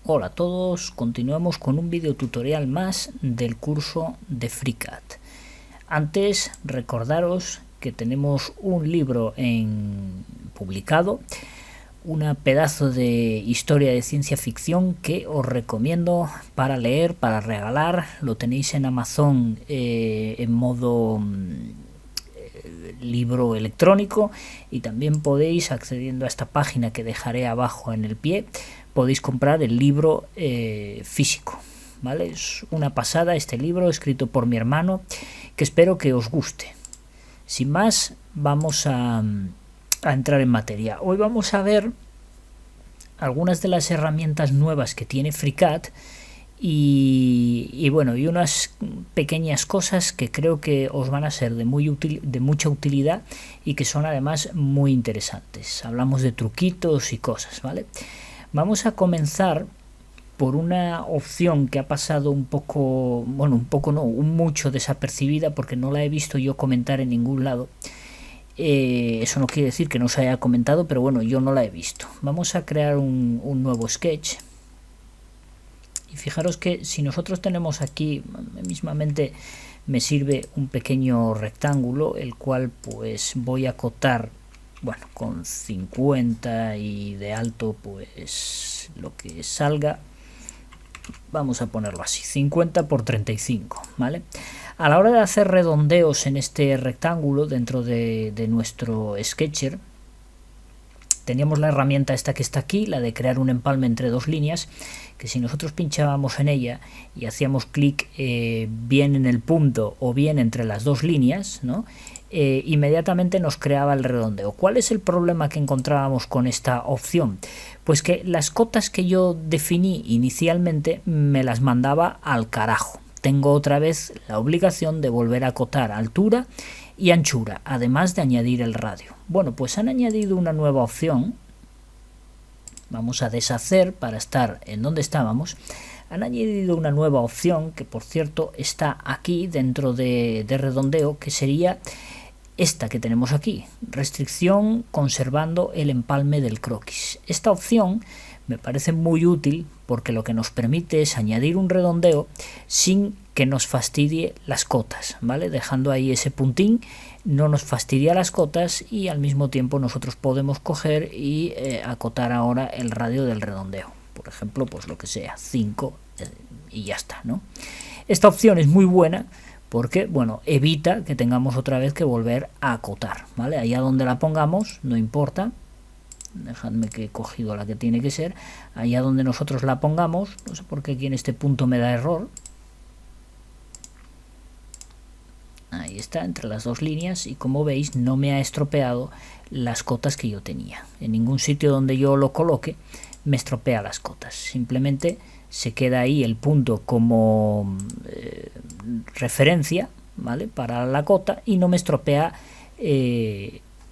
Hola a todos, continuamos con un video tutorial más del curso de FreeCAD. Antes, recordaros que tenemos un libro publicado, una pedazo de historia de ciencia ficción que os recomiendo para leer, para regalar. Lo tenéis en Amazon en modo libro electrónico, y también podéis, accediendo a esta página que dejaré abajo en el pie, podéis comprar el libro físico, ¿vale? Es una pasada este libro, escrito por mi hermano, que espero que os guste. Sin más, vamos a entrar en materia. Hoy vamos a ver algunas de las herramientas nuevas que tiene FreeCAD y unas pequeñas cosas que creo que os van a ser de mucha utilidad y que son además muy interesantes. Hablamos de truquitos y cosas, ¿vale? Vamos a comenzar por una opción que ha pasado mucho desapercibida, porque no la he visto yo comentar en ningún lado. Eso no quiere decir que no se haya comentado, pero bueno, yo no la he visto. Vamos a crear un nuevo sketch. Y fijaros que si nosotros tenemos aquí, mismamente me sirve un pequeño rectángulo, el cual pues voy a acotar, bueno, con 50 y de alto pues lo que salga. Vamos a ponerlo así, 50 por 35, ¿vale? A la hora de hacer redondeos en este rectángulo dentro de nuestro Sketcher, teníamos la herramienta esta que está aquí, la de crear un empalme entre dos líneas, que si nosotros pinchábamos en ella y hacíamos clic bien en el punto o bien entre las dos líneas, ¿no? Inmediatamente nos creaba el redondeo. ¿Cuál es el problema que encontrábamos con esta opción? Pues que las cotas que yo definí inicialmente me las mandaba al carajo. Tengo otra vez la obligación de volver a acotar altura y anchura, además de añadir el radio. Bueno, pues han añadido una nueva opción. Vamos a deshacer para estar en donde estábamos. Han añadido una nueva opción que, por cierto, está aquí dentro de redondeo, que sería esta que tenemos aquí, restricción conservando el empalme del croquis. Esta opción me parece muy útil porque lo que nos permite es añadir un redondeo sin que nos fastidie las cotas, ¿vale? Dejando ahí ese puntín, no nos fastidia las cotas y al mismo tiempo nosotros podemos coger y acotar ahora el radio del redondeo. Por ejemplo, pues lo que sea, 5 y ya está, ¿no? Esta opción es muy buena porque, bueno, evita que tengamos otra vez que volver a acotar, ¿vale? Allá donde la pongamos, no importa. Dejadme que he cogido la que tiene que ser. Allá donde nosotros la pongamos, no sé por qué aquí en este punto me da error. Ahí está, entre las dos líneas, y como veis no me ha estropeado las cotas que yo tenía. En ningún sitio donde yo lo coloque me estropea las cotas. Simplemente se queda ahí el punto como referencia, ¿vale?, para la cota, y no me estropea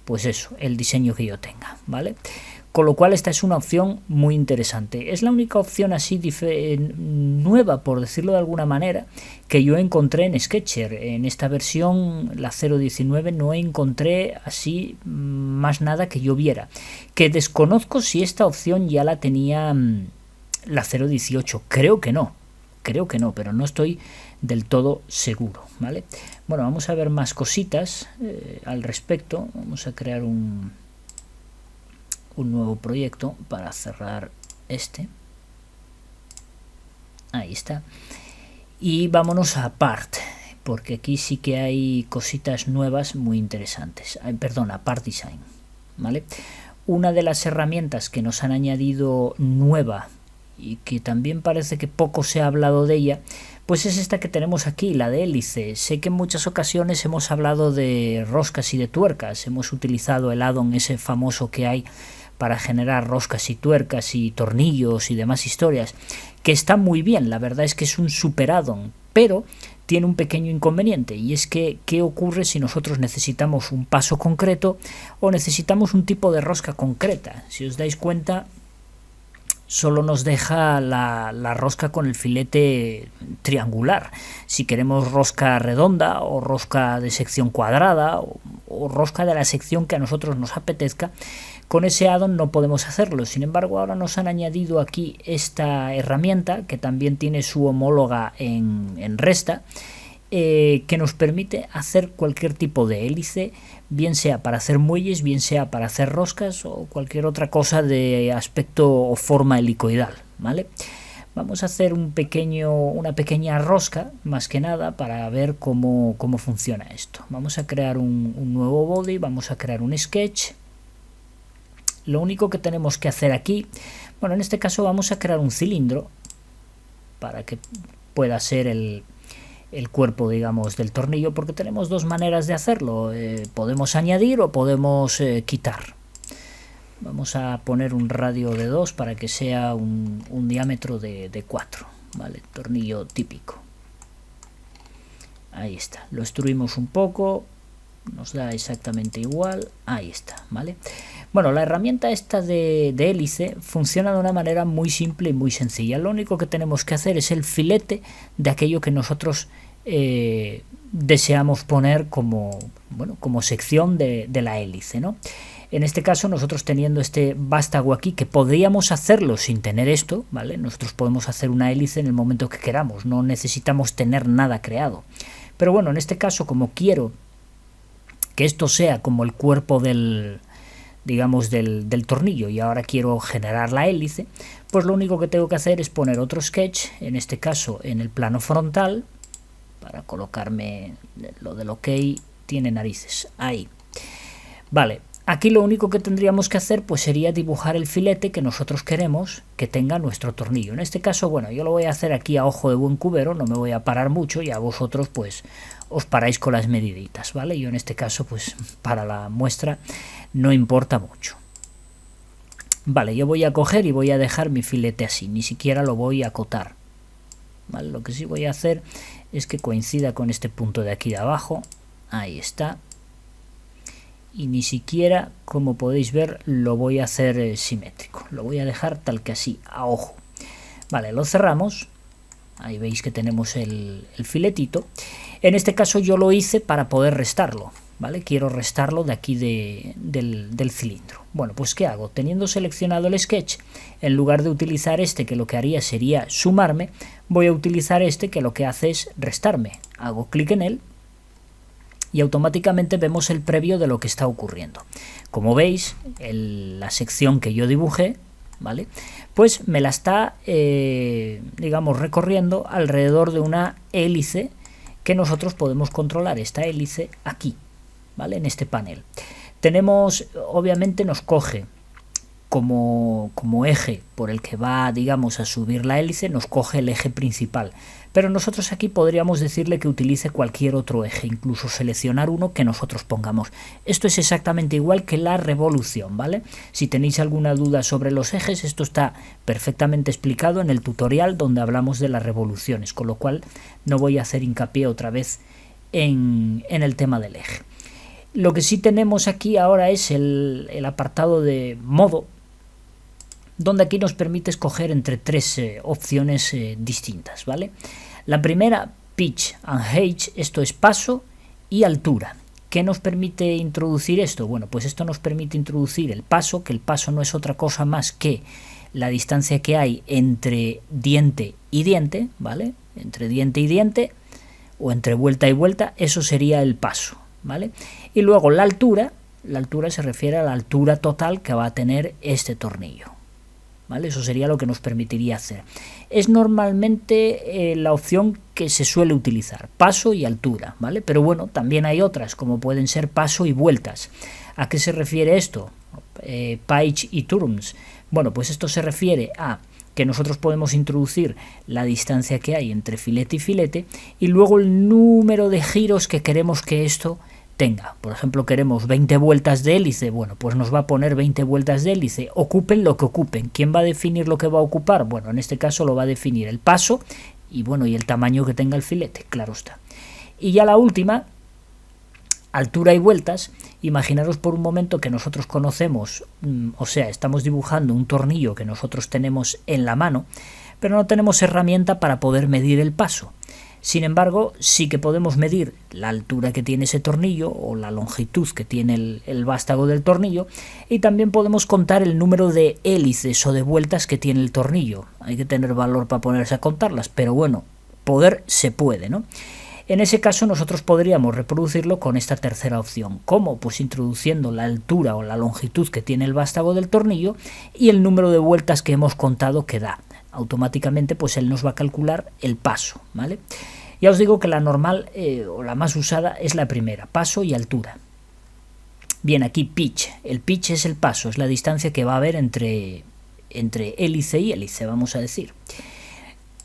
pues eso, el diseño que yo tenga, ¿vale? Con lo cual esta es una opción muy interesante. Es la única opción así nueva, por decirlo de alguna manera, que yo encontré en Sketcher. En esta versión, la 0.19, no encontré así más nada que yo viera. Que desconozco si esta opción ya la tenía la 0.18. Creo que no, pero no estoy del todo seguro, ¿vale? Bueno, vamos a ver más cositas al respecto. Vamos a crear un nuevo proyecto para cerrar este. Ahí está. Y vámonos a Part, porque aquí sí que hay cositas nuevas muy interesantes. Perdón, a Part Design, ¿vale? Una de las herramientas que nos han añadido nueva y que también parece que poco se ha hablado de ella, pues es esta que tenemos aquí, la de hélice. Sé que en muchas ocasiones hemos hablado de roscas y de tuercas, hemos utilizado el add-on ese famoso que hay para generar roscas y tuercas y tornillos y demás historias, que está muy bien. La verdad es que es un super add-on, pero tiene un pequeño inconveniente, y es que ¿qué ocurre si nosotros necesitamos un paso concreto o necesitamos un tipo de rosca concreta? Si os dais cuenta, solo nos deja la rosca con el filete triangular. Si queremos rosca redonda o rosca de sección cuadrada o rosca de la sección que a nosotros nos apetezca, con ese addon no podemos hacerlo. Sin embargo, ahora nos han añadido aquí esta herramienta que también tiene su homóloga en Resta, que nos permite hacer cualquier tipo de hélice, bien sea para hacer muelles, bien sea para hacer roscas o cualquier otra cosa de aspecto o forma helicoidal, ¿vale? Vamos a hacer una pequeña rosca, más que nada, para ver cómo funciona esto. Vamos a crear un nuevo body, vamos a crear un sketch. Lo único que tenemos que hacer aquí, bueno, en este caso vamos a crear un cilindro para que pueda ser el cuerpo, digamos, del tornillo, porque tenemos dos maneras de hacerlo. Podemos añadir o podemos quitar. Vamos a poner un radio de 2 para que sea un diámetro de 4, ¿vale? Tornillo típico. Ahí está. Lo extruimos un poco, nos da exactamente igual. Ahí está, ¿vale? Bueno, la herramienta esta de hélice funciona de una manera muy simple y muy sencilla. Lo único que tenemos que hacer es el filete de aquello que nosotros deseamos poner como sección de la hélice, ¿no? En este caso, nosotros teniendo este vástago aquí, que podríamos hacerlo sin tener esto, ¿vale? Nosotros podemos hacer una hélice en el momento que queramos, no necesitamos tener nada creado. Pero bueno, en este caso, como quiero que esto sea como el cuerpo del tornillo y ahora quiero generar la hélice, pues lo único que tengo que hacer es poner otro sketch, en este caso en el plano frontal, para colocarme lo del OK, tiene narices, ahí. Vale, aquí lo único que tendríamos que hacer pues sería dibujar el filete que nosotros queremos que tenga nuestro tornillo. En este caso, bueno, yo lo voy a hacer aquí a ojo de buen cubero, no me voy a parar mucho y a vosotros pues os paráis con las mediditas, ¿vale? Yo en este caso pues para la muestra no importa mucho. Vale, yo voy a coger y voy a dejar mi filete así, ni siquiera lo voy a acotar, ¿vale? Lo que sí voy a hacer es que coincida con este punto de aquí de abajo, ahí está, y ni siquiera, como podéis ver, lo voy a hacer simétrico, lo voy a dejar tal que así, a ojo. Vale, lo cerramos, ahí veis que tenemos el filetito. En este caso yo lo hice para poder restarlo, ¿vale? Quiero restarlo de aquí del cilindro. Bueno, pues ¿qué hago? Teniendo seleccionado el sketch, en lugar de utilizar este, que lo que haría sería sumarme, voy a utilizar este, que lo que hace es restarme. Hago clic en él y automáticamente vemos el previo de lo que está ocurriendo. Como veis, la sección que yo dibujé, ¿vale? Pues me la está, digamos, recorriendo alrededor de una hélice que nosotros podemos controlar, esta hélice aquí, ¿vale? En este panel. Tenemos, obviamente nos coge como eje por el que va, digamos, a subir la hélice, nos coge el eje principal. Pero nosotros aquí podríamos decirle que utilice cualquier otro eje, incluso seleccionar uno que nosotros pongamos. Esto es exactamente igual que la revolución, ¿vale? Si tenéis alguna duda sobre los ejes, esto está perfectamente explicado en el tutorial donde hablamos de las revoluciones, con lo cual no voy a hacer hincapié otra vez en el tema del eje. Lo que sí tenemos aquí ahora es el apartado de modo, donde aquí nos permite escoger entre tres opciones distintas, ¿vale? La primera, pitch and height, esto es paso y altura. ¿Qué nos permite introducir esto? Bueno, pues esto nos permite introducir el paso, que el paso no es otra cosa más que la distancia que hay entre diente y diente, ¿vale? Entre diente y diente, o entre vuelta y vuelta, eso sería el paso, ¿vale? Y luego la altura se refiere a la altura total que va a tener este tornillo, ¿vale? Eso sería lo que nos permitiría hacer. Es normalmente la opción que se suele utilizar, paso y altura, ¿vale? Pero bueno, también hay otras, como pueden ser paso y vueltas. ¿A qué se refiere esto? Pitch y turns. Bueno, pues esto se refiere a que nosotros podemos introducir la distancia que hay entre filete y filete y luego el número de giros que queremos que esto tenga. Por ejemplo, queremos 20 vueltas de hélice, bueno, pues nos va a poner 20 vueltas de hélice, ocupen lo que ocupen. ¿Quién va a definir lo que va a ocupar? Bueno, en este caso lo va a definir el paso y bueno, y el tamaño que tenga el filete, claro está. Y ya la última, altura y vueltas, imaginaros por un momento que nosotros conocemos, o sea, estamos dibujando un tornillo que nosotros tenemos en la mano, pero no tenemos herramienta para poder medir el paso. Sin embargo, sí que podemos medir la altura que tiene ese tornillo o la longitud que tiene el vástago del tornillo, y también podemos contar el número de hélices o de vueltas que tiene el tornillo. Hay que tener valor para ponerse a contarlas, pero bueno, poder se puede, ¿no? En ese caso nosotros podríamos reproducirlo con esta tercera opción. ¿Cómo? Pues introduciendo la altura o la longitud que tiene el vástago del tornillo y el número de vueltas que hemos contado que da. Automáticamente pues él nos va a calcular el paso, ¿vale? Ya os digo que la normal o la más usada es la primera, paso y altura. Bien, aquí pitch. El pitch es el paso, es la distancia que va a haber entre hélice y hélice, vamos a decir.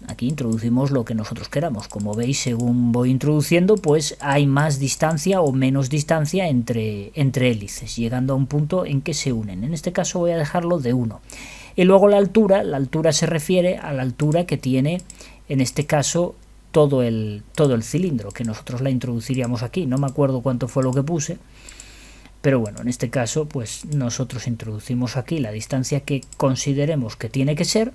Aquí introducimos lo que nosotros queramos. Como veis, según voy introduciendo, pues hay más distancia o menos distancia entre hélices, llegando a un punto en que se unen. En este caso voy a dejarlo de 1. Y luego la altura se refiere a la altura que tiene, en este caso, todo el cilindro, que nosotros la introduciríamos aquí. No me acuerdo cuánto fue lo que puse, pero bueno, en este caso, pues nosotros introducimos aquí la distancia que consideremos que tiene que ser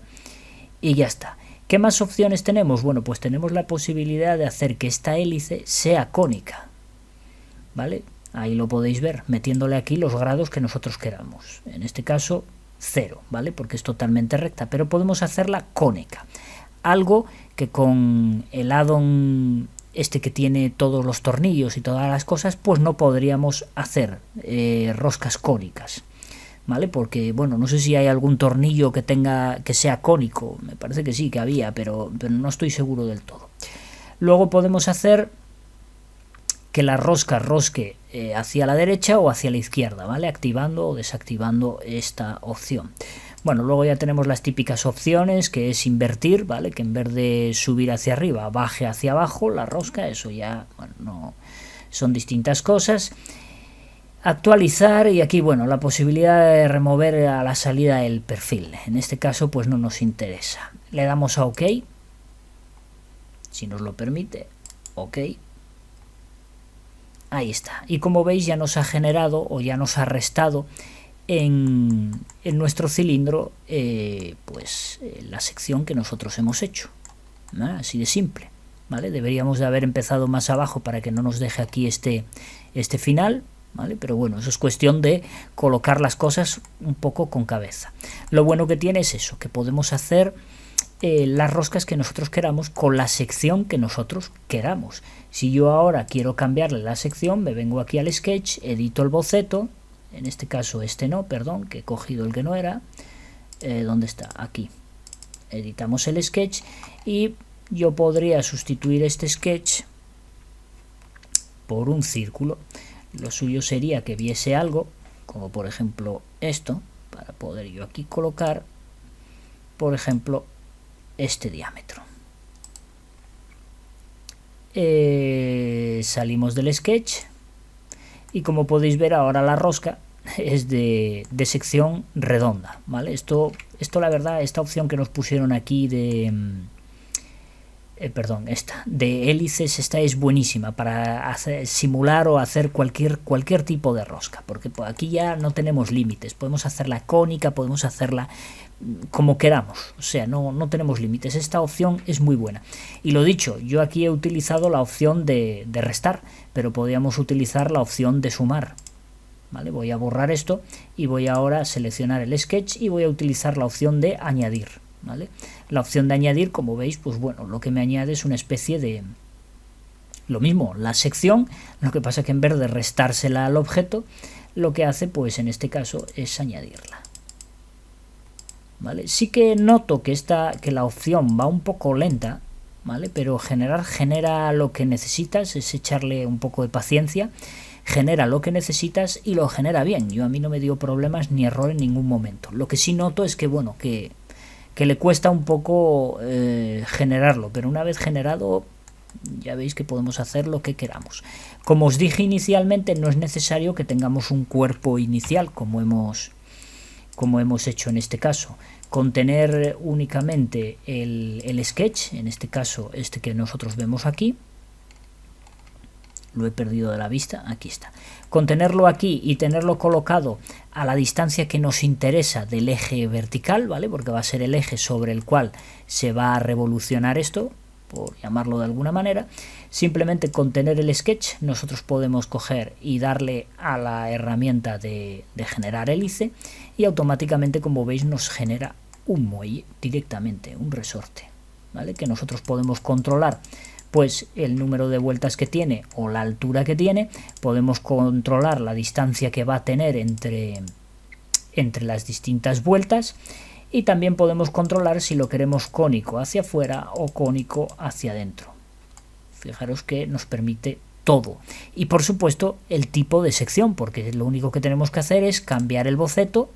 y ya está. ¿Qué más opciones tenemos? Bueno, pues tenemos la posibilidad de hacer que esta hélice sea cónica, ¿vale? Ahí lo podéis ver, metiéndole aquí los grados que nosotros queramos. En este caso, 0, ¿vale? Porque es totalmente recta, pero podemos hacerla cónica. Algo que con el add-on este que tiene todos los tornillos y todas las cosas, pues no podríamos hacer roscas cónicas, ¿vale? Porque, bueno, no sé si hay algún tornillo que sea cónico. Me parece que sí, que había, pero no estoy seguro del todo. Luego podemos hacer que la rosca rosque hacia la derecha o hacia la izquierda, ¿vale? Activando o desactivando esta opción. Bueno, luego ya tenemos las típicas opciones, que es invertir, ¿vale? Que en vez de subir hacia arriba, baje hacia abajo la rosca. Eso ya, bueno, no son distintas cosas. Actualizar, y aquí, bueno, la posibilidad de remover a la salida el perfil. En este caso, pues no nos interesa. Le damos a OK, si nos lo permite. OK. Ahí está. Y como veis, ya nos ha generado o ya nos ha restado en nuestro cilindro la sección que nosotros hemos hecho, ¿no? Así de simple, ¿vale? Deberíamos de haber empezado más abajo para que no nos deje aquí este final, ¿vale? Pero bueno, eso es cuestión de colocar las cosas un poco con cabeza. Lo bueno que tiene es eso, que podemos hacer las roscas que nosotros queramos con la sección que nosotros queramos. Si yo ahora quiero cambiarle la sección, me vengo aquí al sketch, edito el boceto. En este caso no, perdón, que he cogido el que no era. ¿Dónde está? Aquí. Editamos el sketch y yo podría sustituir este sketch por un círculo. Lo suyo sería que viese algo, como por ejemplo esto, para poder yo aquí colocar, por ejemplo, este diámetro. Salimos del sketch. Y como podéis ver, ahora la rosca es de sección redonda, ¿vale? Esto la verdad, esta opción que nos pusieron aquí de hélices, esta es buenísima para simular o hacer cualquier tipo de rosca, porque pues, aquí ya no tenemos límites. Podemos hacerla cónica, podemos hacerla como queramos, o sea, no tenemos límites. Esta opción es muy buena. Y lo dicho, yo aquí he utilizado la opción de restar, pero podríamos utilizar la opción de sumar, ¿vale? Voy a borrar esto y voy ahora a seleccionar el sketch y voy a utilizar la opción de añadir, ¿vale? La opción de añadir, como veis, pues bueno, lo que me añade es una especie de lo mismo, la sección, lo que pasa que en vez de restársela al objeto, lo que hace, pues en este caso, es añadirla. ¿Vale? Sí que noto que la opción va un poco lenta, ¿vale? Pero genera lo que necesitas, es echarle un poco de paciencia, genera lo que necesitas y lo genera bien. A mí no me dio problemas ni error en ningún momento. Lo que sí noto es que, bueno, que le cuesta un poco generarlo, pero una vez generado ya veis que podemos hacer lo que queramos. Como os dije inicialmente, no es necesario que tengamos un cuerpo inicial como hemos hecho en este caso. Con tener únicamente el sketch, en este caso este que nosotros vemos aquí, lo he perdido de la vista, aquí está. Con tenerlo aquí y tenerlo colocado a la distancia que nos interesa del eje vertical, ¿vale? Porque va a ser el eje sobre el cual se va a revolucionar esto, por llamarlo de alguna manera. Simplemente con tener el sketch nosotros podemos coger y darle a la herramienta de generar hélice y automáticamente, como veis, nos genera un muelle directamente, un resorte, ¿vale? Que nosotros podemos controlar pues el número de vueltas que tiene o la altura que tiene, podemos controlar la distancia que va a tener entre las distintas vueltas y también podemos controlar si lo queremos cónico hacia afuera o cónico hacia adentro. Fijaros que nos permite todo. Y por supuesto el tipo de sección, porque lo único que tenemos que hacer es cambiar el boceto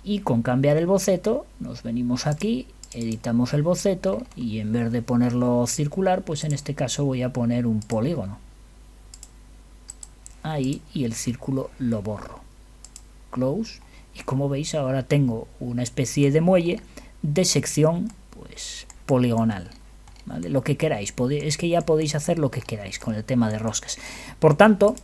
y con cambiar el boceto nos venimos aquí, editamos el boceto y en vez de ponerlo circular, pues en este caso voy a poner un polígono. Ahí, y el círculo lo borro. Close. Y como veis ahora tengo una especie de muelle de sección pues poligonal. ¿Vale? Lo que queráis. Es que ya podéis hacer lo que queráis con el tema de roscas. Por tanto,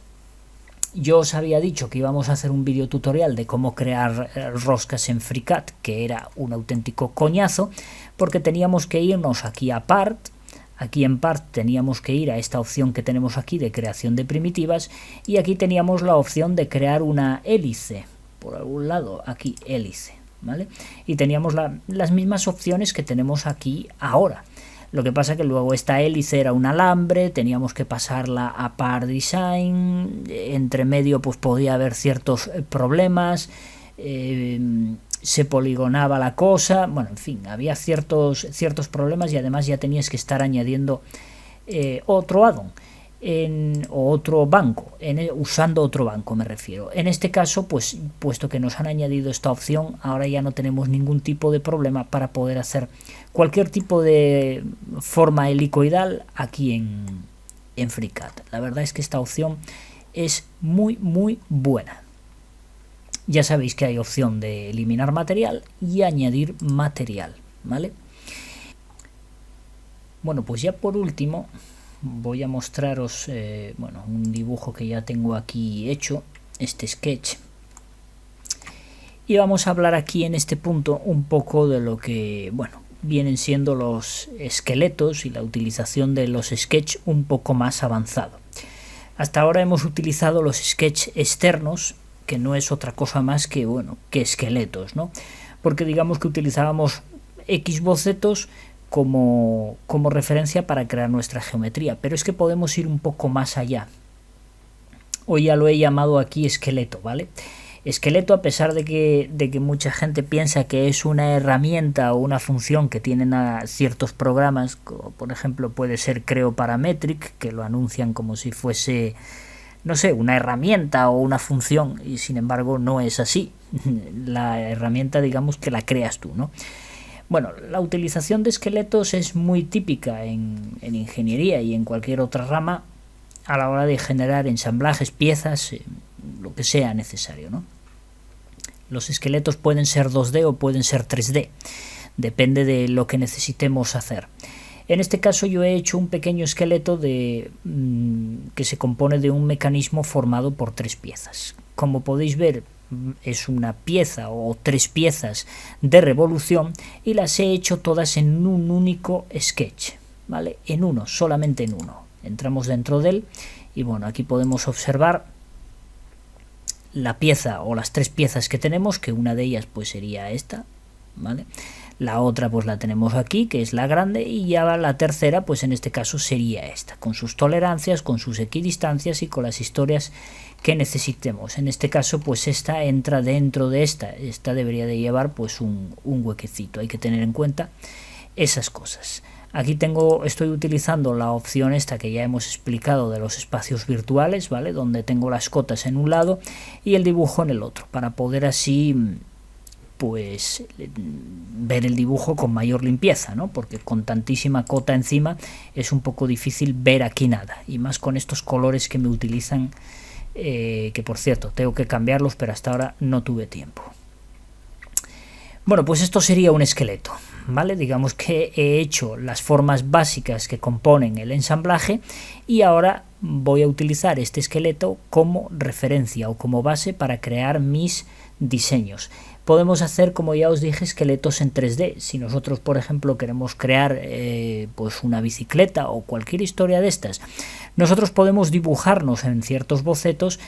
yo os había dicho que íbamos a hacer un vídeo tutorial de cómo crear roscas en FreeCAD, que era un auténtico coñazo, porque teníamos que irnos aquí a Part. Aquí en Part teníamos que ir a esta opción que tenemos aquí de creación de primitivas, y aquí teníamos la opción de crear una hélice. Por algún lado, aquí hélice, ¿vale? Y teníamos las mismas opciones que tenemos aquí ahora. Lo que pasa que luego esta hélice era un alambre, teníamos que pasarla a Part Design, entre medio pues podía haber ciertos problemas, se poligonaba la cosa, bueno, en fin, había ciertos problemas y además ya tenías que estar añadiendo otro addon. O otro banco, usando otro banco me refiero. En este caso, pues puesto que nos han añadido esta opción, ahora ya no tenemos ningún tipo de problema para poder hacer cualquier tipo de forma helicoidal aquí en FreeCAD. La verdad es que esta opción es muy buena. Ya sabéis que hay opción de eliminar material y añadir material, ¿vale? Bueno, pues ya por último voy a mostraros bueno, un dibujo que ya tengo aquí hecho, este sketch, y vamos a hablar aquí en este punto un poco de lo que, bueno, vienen siendo los esqueletos y la utilización de los sketch un poco más avanzado. Hasta ahora hemos utilizado los sketch externos, que no es otra cosa más que, bueno, que esqueletos, ¿no? Porque digamos que utilizábamos X bocetos como referencia para crear nuestra geometría, pero es que podemos ir un poco más allá. Hoy ya lo he llamado aquí esqueleto, ¿vale? Esqueleto, a pesar de que mucha gente piensa que es una herramienta o una función que tienen a ciertos programas, como por ejemplo puede ser Creo Parametric, que lo anuncian como si fuese, no sé, una herramienta o una función, y sin embargo no es así. La herramienta, digamos que la creas tú, ¿no? Bueno, la utilización de esqueletos es muy típica en ingeniería y en cualquier otra rama a la hora de generar ensamblajes, piezas, lo que sea necesario, ¿no? Los esqueletos pueden ser 2D o pueden ser 3D, depende de lo que necesitemos hacer. En este caso yo he hecho un pequeño esqueleto que se compone de un mecanismo formado por 3 piezas. Como podéis ver, es una pieza o 3 piezas de revolución y las he hecho todas en un único sketch, ¿vale? En uno, solamente en uno. Entramos dentro de él y bueno, aquí podemos observar la pieza o las 3 piezas que tenemos, que una de ellas pues sería esta, ¿vale? La otra pues la tenemos aquí, que es la grande, y ya la tercera pues en este caso sería esta, con sus tolerancias, con sus equidistancias y con las historias que necesitemos. En este caso pues esta entra dentro de esta debería de llevar pues un huequecito, hay que tener en cuenta esas cosas. Aquí estoy utilizando la opción esta que ya hemos explicado de los espacios virtuales, ¿vale? Donde tengo las cotas en un lado y el dibujo en el otro, para poder así pues ver el dibujo con mayor limpieza, ¿no? Porque con tantísima cota encima es un poco difícil ver aquí nada, y más con estos colores que me utilizan, que por cierto tengo que cambiarlos, pero hasta ahora no tuve tiempo. Bueno, pues esto sería un esqueleto, ¿vale? Digamos que he hecho las formas básicas que componen el ensamblaje y ahora voy a utilizar este esqueleto como referencia o como base para crear mis diseños. Podemos hacer, como ya os dije, esqueletos en 3D. Si nosotros, por ejemplo, queremos crear pues una bicicleta o cualquier historia de estas, nosotros podemos dibujarnos en ciertos bocetos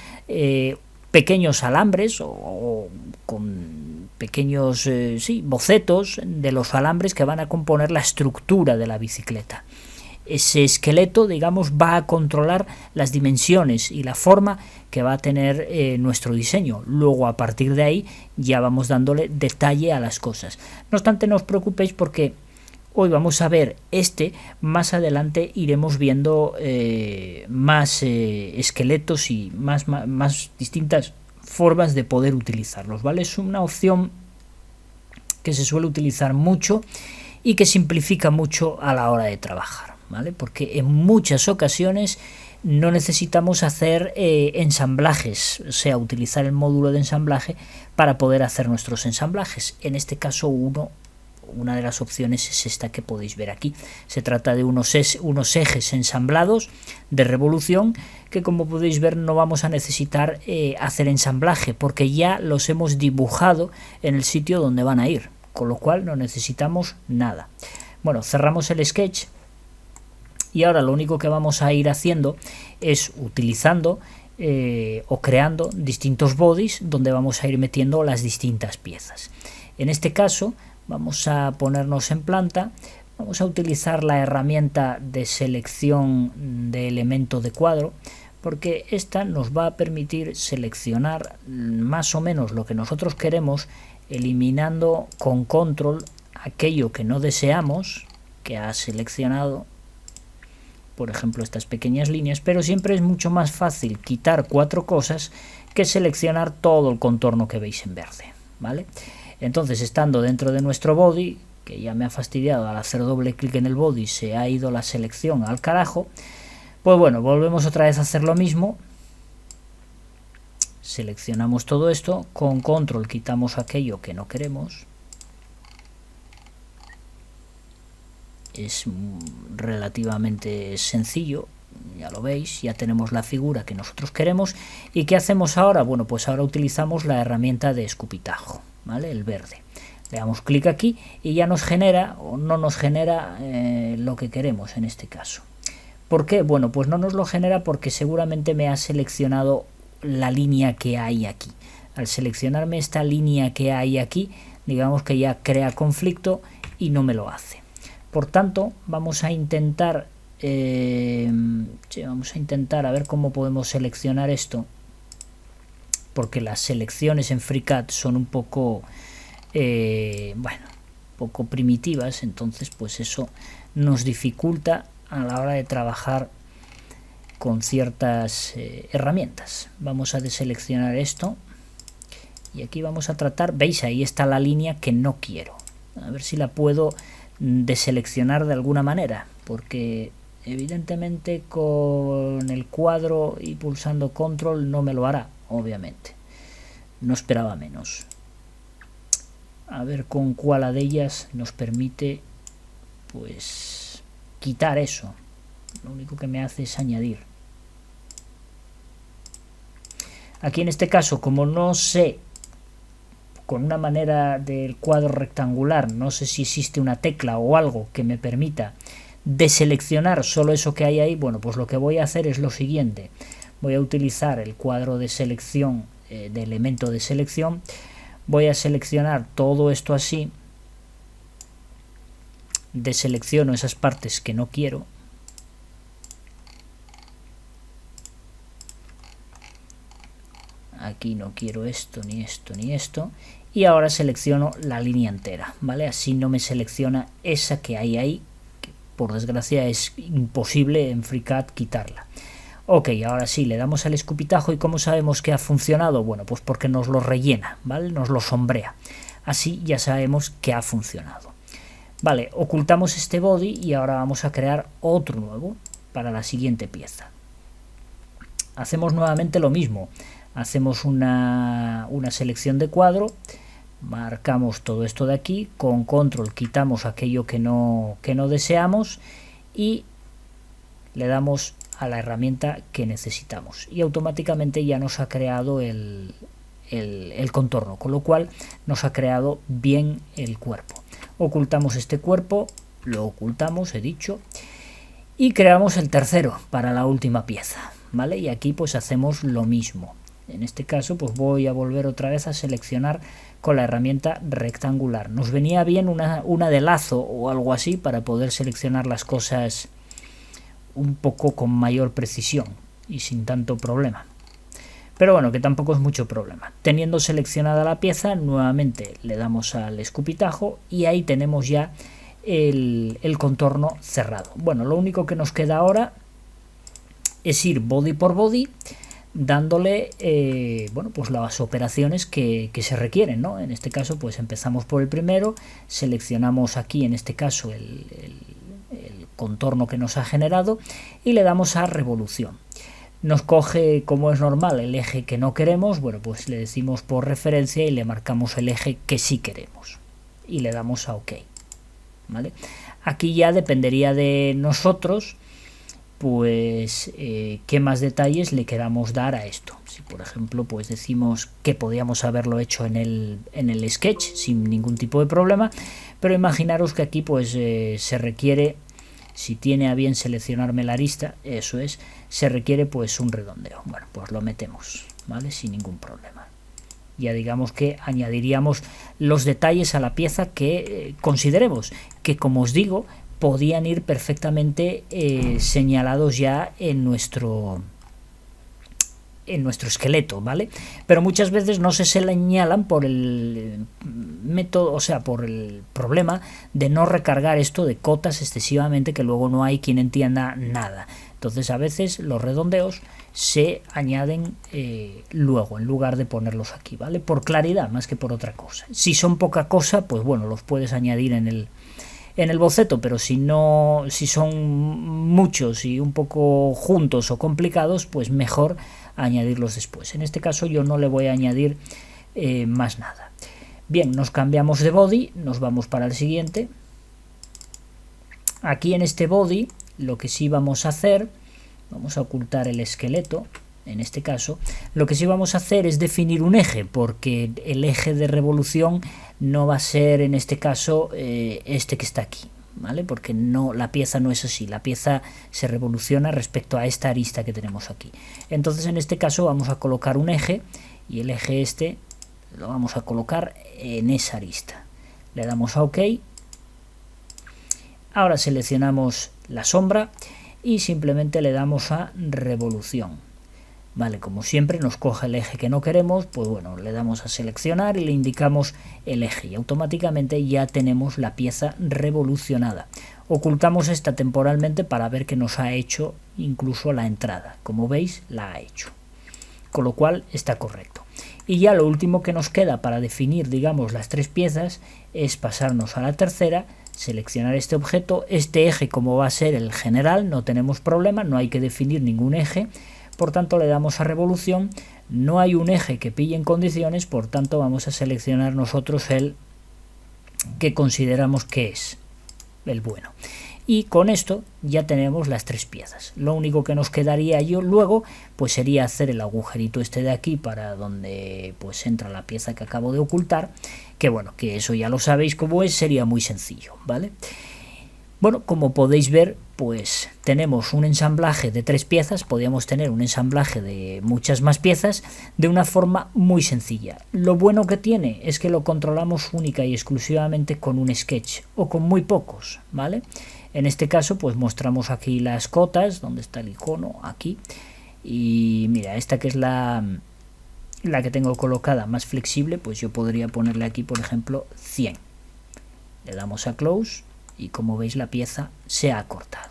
pequeños alambres o con pequeños bocetos de los alambres que van a componer la estructura de la bicicleta. Ese esqueleto, digamos, va a controlar las dimensiones y la forma que va a tener nuestro diseño. Luego, a partir de ahí, ya vamos dándole detalle a las cosas. No obstante, no os preocupéis porque hoy vamos a ver más adelante iremos viendo más esqueletos y más distintas formas de poder utilizarlos, ¿vale? Es una opción que se suele utilizar mucho y que simplifica mucho a la hora de trabajar, ¿vale? Porque en muchas ocasiones no necesitamos hacer ensamblajes, o sea, utilizar el módulo de ensamblaje para poder hacer nuestros ensamblajes. En este caso, una de las opciones es esta que podéis ver aquí. Se trata de unos ejes ensamblados de revolución que, como podéis ver, no vamos a necesitar hacer ensamblaje porque ya los hemos dibujado en el sitio donde van a ir, con lo cual no necesitamos nada. Bueno, cerramos el sketch y ahora lo único que vamos a ir haciendo es utilizando o creando distintos bodies donde vamos a ir metiendo las distintas piezas. En este caso vamos a ponernos en planta, vamos a utilizar la herramienta de selección de elemento de cuadro porque esta nos va a permitir seleccionar más o menos lo que nosotros queremos, eliminando con control aquello que no deseamos que ha seleccionado, por ejemplo estas pequeñas líneas, pero siempre es mucho más fácil quitar 4 cosas que seleccionar todo el contorno que veis en verde, ¿vale? Entonces, estando dentro de nuestro body, que ya me ha fastidiado al hacer doble clic en el body, se ha ido la selección al carajo, pues bueno, volvemos otra vez a hacer lo mismo. Seleccionamos todo esto, con control quitamos aquello que no queremos. Es relativamente sencillo, ya lo veis, ya tenemos la figura que nosotros queremos. ¿Y qué hacemos ahora? Bueno, pues ahora utilizamos la herramienta de escupitajo, ¿vale? El verde. Le damos clic aquí y ya nos genera o no nos genera lo que queremos en este caso. ¿Por qué? Bueno, pues no nos lo genera porque seguramente me ha seleccionado la línea que hay aquí. Al seleccionarme esta línea que hay aquí, digamos que ya crea conflicto y no me lo hace. Por tanto, vamos a intentar a ver cómo podemos seleccionar esto, porque las selecciones en FreeCAD son un poco poco primitivas, entonces pues eso nos dificulta a la hora de trabajar con ciertas herramientas. Vamos a deseleccionar esto y aquí vamos a tratar, veis, ahí está la línea que no quiero, a ver si la puedo deseleccionar de alguna manera, porque evidentemente con el cuadro y pulsando control no me lo hará, obviamente. No esperaba menos. A ver con cuál de ellas nos permite pues quitar eso. Lo único que me hace es añadir. Aquí en este caso, como no sé, con una manera del cuadro rectangular, no sé si existe una tecla o algo que me permita deseleccionar solo eso que hay ahí, bueno, pues lo que voy a hacer es lo siguiente. Voy a utilizar el cuadro de selección, de elemento de selección. Voy a seleccionar todo esto así. Deselecciono esas partes que no quiero. Aquí no quiero esto, ni esto, ni esto. Y ahora selecciono la línea entera, ¿vale? Así no me selecciona esa que hay ahí, que por desgracia es imposible en FreeCAD quitarla. Ok, ahora sí, le damos al escupitajo y ¿cómo sabemos que ha funcionado? Bueno, pues porque nos lo rellena, ¿vale? Nos lo sombrea. Así ya sabemos que ha funcionado. Vale, ocultamos este body y ahora vamos a crear otro nuevo para la siguiente pieza. Hacemos nuevamente lo mismo. Hacemos una selección de cuadro, marcamos todo esto de aquí, con control quitamos aquello que no deseamos y le damos a la herramienta que necesitamos y automáticamente ya nos ha creado el contorno, con lo cual nos ha creado bien el cuerpo. Ocultamos este cuerpo, lo ocultamos, he dicho, y creamos el tercero para la última pieza, ¿vale? Y aquí pues hacemos lo mismo. En este caso pues voy a volver otra vez a seleccionar con la herramienta rectangular. Nos venía bien una de lazo o algo así para poder seleccionar las cosas un poco con mayor precisión y sin tanto problema. Pero bueno, que tampoco es mucho problema. Teniendo seleccionada la pieza, nuevamente le damos al escupitajo y ahí tenemos ya el contorno cerrado. Bueno, lo único que nos queda ahora es ir body por body, dándole bueno, pues las operaciones que se requieren, ¿no? En este caso pues empezamos por el primero, seleccionamos aquí en este caso el contorno que nos ha generado y le damos a revolución. Nos coge, como es normal, el eje que no queremos, bueno, pues le decimos por referencia y le marcamos el eje que sí queremos y le damos a OK, ¿vale? Aquí ya dependería de nosotros pues qué más detalles le queramos dar a esto. Si por ejemplo pues decimos que podíamos haberlo hecho en el sketch sin ningún tipo de problema, pero imaginaros que aquí pues se requiere, si tiene a bien seleccionarme la arista, eso es, se requiere pues un redondeo. Bueno, pues lo metemos, ¿vale? Sin ningún problema. Ya digamos que añadiríamos los detalles a la pieza que consideremos, que como os digo, podían ir perfectamente señalados ya en nuestro esqueleto, ¿vale? Pero muchas veces no se señalan por el método, o sea, por el problema de no recargar esto de cotas excesivamente, que luego no hay quien entienda nada. Entonces a veces los redondeos se añaden luego, en lugar de ponerlos aquí, ¿vale? Por claridad más que por otra cosa. Si son poca cosa, pues bueno, los puedes añadir en el boceto, pero si son muchos y un poco juntos o complicados, pues mejor añadirlos después. En este caso yo no le voy a añadir más nada. Bien, nos cambiamos de body, nos vamos para el siguiente. Aquí en este body lo que sí vamos a hacer, vamos a ocultar el esqueleto. En este caso, lo que sí vamos a hacer es definir un eje, porque el eje de revolución no va a ser en este caso este que está aquí, ¿vale? Porque no, la pieza no es así, la pieza se revoluciona respecto a esta arista que tenemos aquí. Entonces en este caso vamos a colocar un eje y el eje este lo vamos a colocar en esa arista. Le damos a OK. Ahora seleccionamos la sombra y simplemente le damos a revolución. Vale, como siempre nos coge el eje que no queremos, pues bueno, le damos a seleccionar y le indicamos el eje y automáticamente ya tenemos la pieza revolucionada. Ocultamos esta temporalmente para ver que nos ha hecho incluso la entrada. Como veis, la ha hecho. Con lo cual está correcto. Y ya lo último que nos queda para definir, digamos, las tres piezas es pasarnos a la tercera, seleccionar este objeto. Este eje, como va a ser el general, no tenemos problema, no hay que definir ningún eje. Por tanto le damos a revolución, no hay un eje que pille en condiciones, por tanto vamos a seleccionar nosotros el que consideramos que es el bueno. Y con esto ya tenemos las tres piezas. Lo único que nos quedaría luego pues sería hacer el agujerito este de aquí para donde pues entra la pieza que acabo de ocultar, que bueno, que eso ya lo sabéis cómo es, sería muy sencillo, ¿vale? Bueno, como podéis ver, pues tenemos un ensamblaje de tres piezas, podríamos tener un ensamblaje de muchas más piezas de una forma muy sencilla. Lo bueno que tiene es que lo controlamos única y exclusivamente con un sketch o con muy pocos, ¿vale? En este caso, pues mostramos aquí las cotas, donde está el icono, aquí. Y mira, esta que es la que tengo colocada más flexible, pues yo podría ponerle aquí, por ejemplo, 100. Le damos a Close. Y como veis la pieza se ha cortado,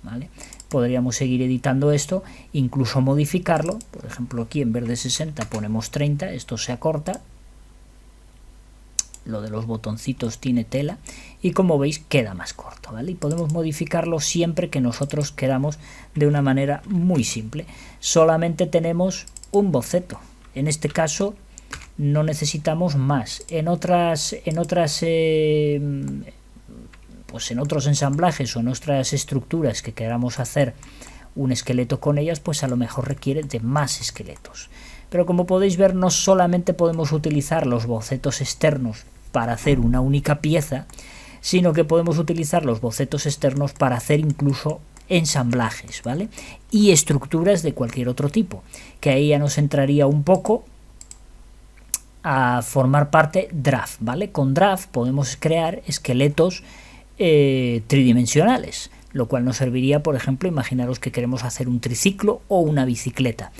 ¿vale? Podríamos seguir editando esto, incluso modificarlo. Por ejemplo aquí en vez de 60 ponemos 30, esto se acorta. Lo de los botoncitos tiene tela y como veis queda más corto, ¿vale? Y podemos modificarlo siempre que nosotros queramos de una manera muy simple. Solamente tenemos un boceto. En este caso no necesitamos más. En otros ensamblajes o en otras estructuras que queramos hacer un esqueleto con ellas, pues a lo mejor requiere de más esqueletos. Pero como podéis ver, no solamente podemos utilizar los bocetos externos para hacer una única pieza, sino que podemos utilizar los bocetos externos para hacer incluso ensamblajes, ¿vale? Y estructuras de cualquier otro tipo, que ahí ya nos entraría un poco a formar parte Draft, ¿vale? Con Draft podemos crear esqueletos tridimensionales, lo cual nos serviría, por ejemplo, imaginaros que queremos hacer un triciclo o una bicicleta.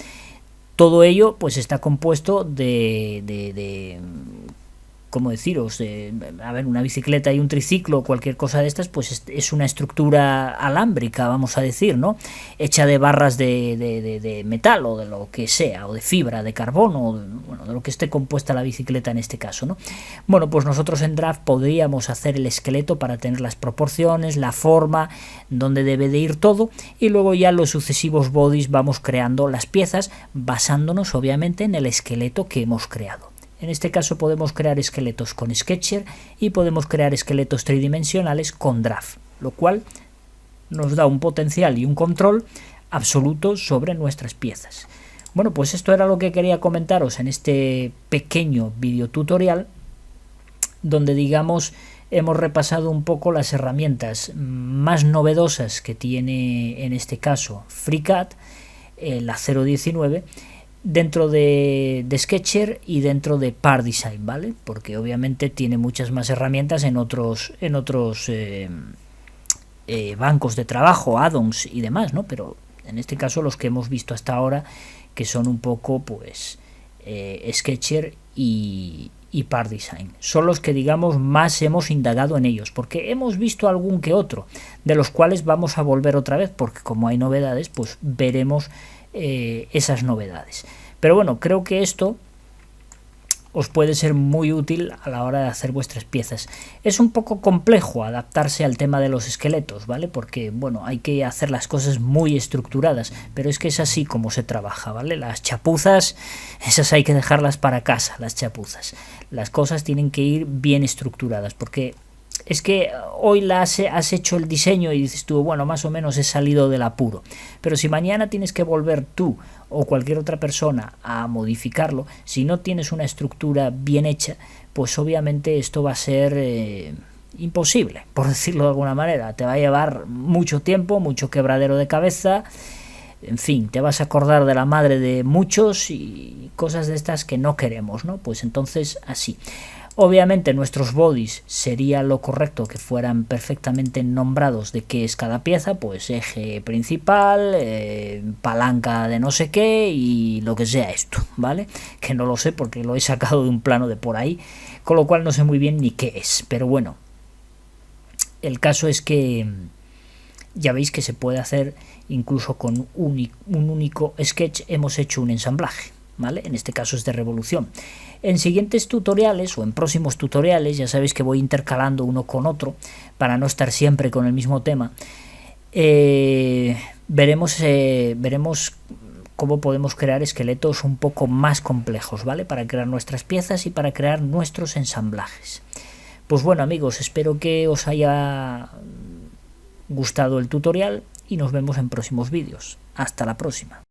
Todo ello pues está compuesto ¿cómo deciros? A ver, una bicicleta y un triciclo o cualquier cosa de estas, pues es una estructura alámbrica, vamos a decir, ¿no? Hecha de barras de metal o de lo que sea, o de fibra, de carbono, bueno, de lo que esté compuesta la bicicleta en este caso, ¿no? Bueno, pues nosotros en Draft podríamos hacer el esqueleto para tener las proporciones, la forma, dónde debe de ir todo, y luego ya los sucesivos bodies vamos creando las piezas basándonos obviamente en el esqueleto que hemos creado. En este caso podemos crear esqueletos con Sketcher y podemos crear esqueletos tridimensionales con Draft, lo cual nos da un potencial y un control absoluto sobre nuestras piezas. Bueno, pues esto era lo que quería comentaros en este pequeño video tutorial, donde digamos hemos repasado un poco las herramientas más novedosas que tiene en este caso FreeCAD, la 0.19, dentro de Sketcher y dentro de PartDesign, ¿vale? Porque obviamente tiene muchas más herramientas en otros bancos de trabajo, add-ons y demás, ¿no? Pero en este caso los que hemos visto hasta ahora, que son un poco pues Sketcher y PartDesign, son los que digamos más hemos indagado en ellos, porque hemos visto algún que otro, de los cuales vamos a volver otra vez, porque como hay novedades, pues veremos esas novedades. Pero bueno, creo que esto os puede ser muy útil a la hora de hacer vuestras piezas. Es un poco complejo adaptarse al tema de los esqueletos, ¿vale? Porque, bueno, hay que hacer las cosas muy estructuradas, pero es que es así como se trabaja, ¿vale? Las chapuzas, esas hay que dejarlas para casa, las chapuzas. Las cosas tienen que ir bien estructuradas, porque es que hoy has hecho el diseño y dices tú, bueno, más o menos he salido del apuro. Pero si mañana tienes que volver tú o cualquier otra persona a modificarlo, si no tienes una estructura bien hecha, pues obviamente esto va a ser imposible, por decirlo de alguna manera. Te va a llevar mucho tiempo, mucho quebradero de cabeza, en fin, te vas a acordar de la madre de muchos y cosas de estas que no queremos, ¿no? Pues entonces así. Obviamente nuestros bodies sería lo correcto que fueran perfectamente nombrados de qué es cada pieza, pues eje principal, palanca de no sé qué y lo que sea esto, ¿vale? Que no lo sé porque lo he sacado de un plano de por ahí, con lo cual no sé muy bien ni qué es, pero bueno, el caso es que ya veis que se puede hacer incluso con un único sketch, hemos hecho un ensamblaje, ¿vale? En este caso es de revolución. En siguientes tutoriales o en próximos tutoriales, ya sabéis que voy intercalando uno con otro para no estar siempre con el mismo tema, veremos cómo podemos crear esqueletos un poco más complejos, ¿vale? Para crear nuestras piezas y para crear nuestros ensamblajes. Pues bueno, amigos, espero que os haya gustado el tutorial y nos vemos en próximos vídeos. Hasta la próxima.